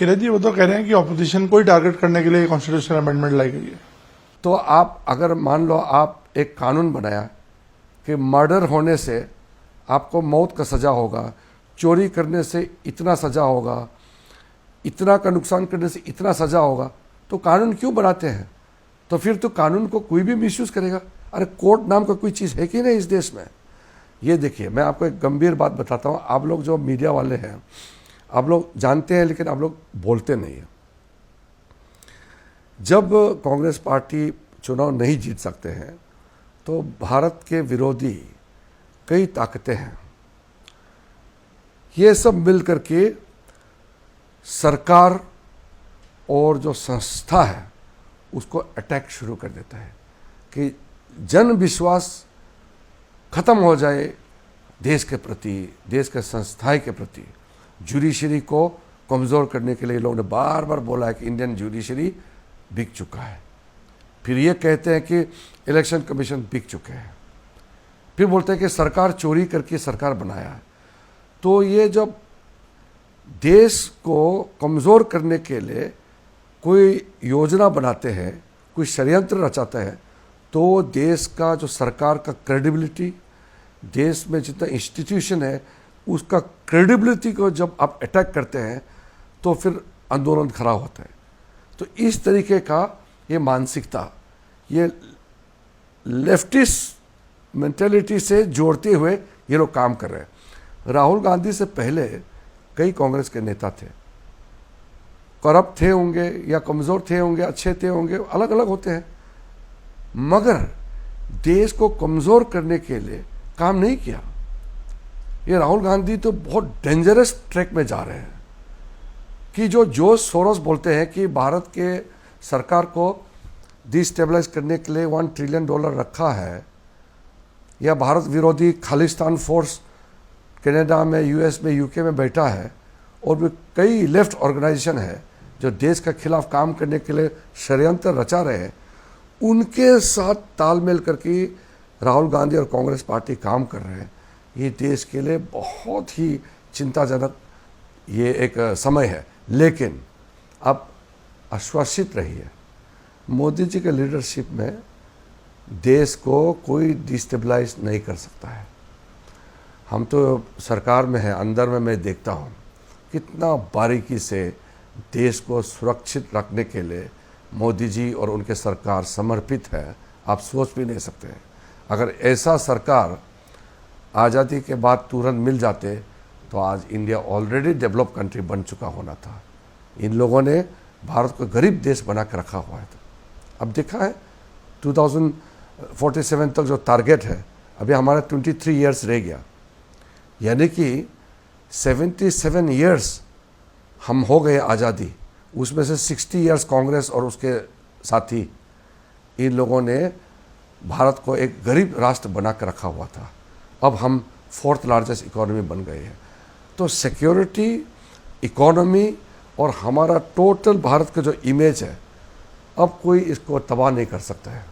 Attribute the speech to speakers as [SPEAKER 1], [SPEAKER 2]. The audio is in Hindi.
[SPEAKER 1] किरण जी वो तो कह रहे हैं कि ऑपोजिशन को ही टारगेट करने के लिए कॉन्स्टिट्यूशनल अमेंडमेंट लाई गई है।
[SPEAKER 2] तो आप अगर मान लो आप एक कानून बनाया कि मर्डर होने से आपको मौत का सज़ा होगा, चोरी करने से इतना सज़ा होगा, इतना का नुकसान करने से इतना सज़ा होगा, तो कानून क्यों बनाते हैं? तो फिर तो कानून को कोई भी मिसयूज़ करेगा। अरे कोर्ट नाम का कोई चीज़ है कि नहीं इस देश में? ये देखिए, मैं आपको एक गंभीर बात बताता हूँ। आप लोग जो मीडिया वाले हैं, आप लोग जानते हैं लेकिन आप लोग बोलते नहीं हैं। जब कांग्रेस पार्टी चुनाव नहीं जीत सकते हैं तो भारत के विरोधी कई ताकतें हैं, ये सब मिल करके सरकार और जो संस्था है उसको अटैक शुरू कर देता है कि जन विश्वास खत्म हो जाए देश के प्रति, देश के संस्थाएं के प्रति। जुडिशरी को कमज़ोर करने के लिए लोगों ने बार बार बोला है कि इंडियन जुडिशरी बिक चुका है। फिर ये कहते हैं कि इलेक्शन कमीशन बिक चुके हैं। फिर बोलते हैं कि सरकार चोरी करके सरकार बनाया है। तो ये जब देश को कमज़ोर करने के लिए कोई योजना बनाते हैं, कोई षड्यंत्र रचाते हैं, तो देश का जो सरकार का क्रेडिबिलिटी, देश में जितना इंस्टीट्यूशन है उसका क्रेडिबिलिटी को जब आप अटैक करते हैं तो फिर आंदोलन खड़ा होता है। तो इस तरीके का ये मानसिकता, ये लेफ्टिस्ट मेंटेलिटी से जोड़ते हुए ये लोग काम कर रहे हैं। राहुल गांधी से पहले कई कांग्रेस के नेता थे, करप्ट थे होंगे या कमज़ोर थे होंगे, अच्छे थे होंगे, अलग अलग होते हैं, मगर देश को कमज़ोर करने के लिए काम नहीं किया। ये राहुल गांधी तो बहुत डेंजरस ट्रैक में जा रहे हैं कि जो जॉर्ज सोरोस बोलते हैं कि भारत के सरकार को डिस्टेबलाइज करने के लिए $1 ट्रिलियन रखा है, या भारत विरोधी खालिस्तान फोर्स कनाडा में, यूएस में, यूके में बैठा है, और भी कई लेफ्ट ऑर्गेनाइजेशन है जो देश के खिलाफ काम करने के लिए षड्यंत्र रचा रहे हैं, उनके साथ तालमेल करके राहुल गांधी और कांग्रेस पार्टी काम कर रहे हैं। ये देश के लिए बहुत ही चिंताजनक ये एक समय है। लेकिन अब आश्वासित रहिए, मोदी जी के लीडरशिप में देश को कोई डिस्टेबलाइज नहीं कर सकता है। हम तो सरकार में हैं, अंदर में मैं देखता हूँ कितना बारीकी से देश को सुरक्षित रखने के लिए मोदी जी और उनके सरकार समर्पित है, आप सोच भी नहीं सकते। अगर ऐसा सरकार आज़ादी के बाद तुरंत मिल जाते तो आज इंडिया ऑलरेडी डेवलप कंट्री बन चुका होना था। इन लोगों ने भारत को गरीब देश बना कर रखा हुआ है। अब देखा है 2047 तक जो टारगेट है, अभी हमारा 23 ईयर्स रह गया, यानी कि 77 ईयर्स हम हो गए आज़ादी, उसमें से 60 ईयर्स कांग्रेस और उसके साथी इन लोगों ने भारत को एक गरीब राष्ट्र बना कर रखा हुआ था। अब हम 4th लार्जेस्ट इकोनॉमी बन गए हैं। तो सिक्योरिटी, इकोनॉमी और हमारा टोटल भारत का जो इमेज है, अब कोई इसको तबाह नहीं कर सकता है।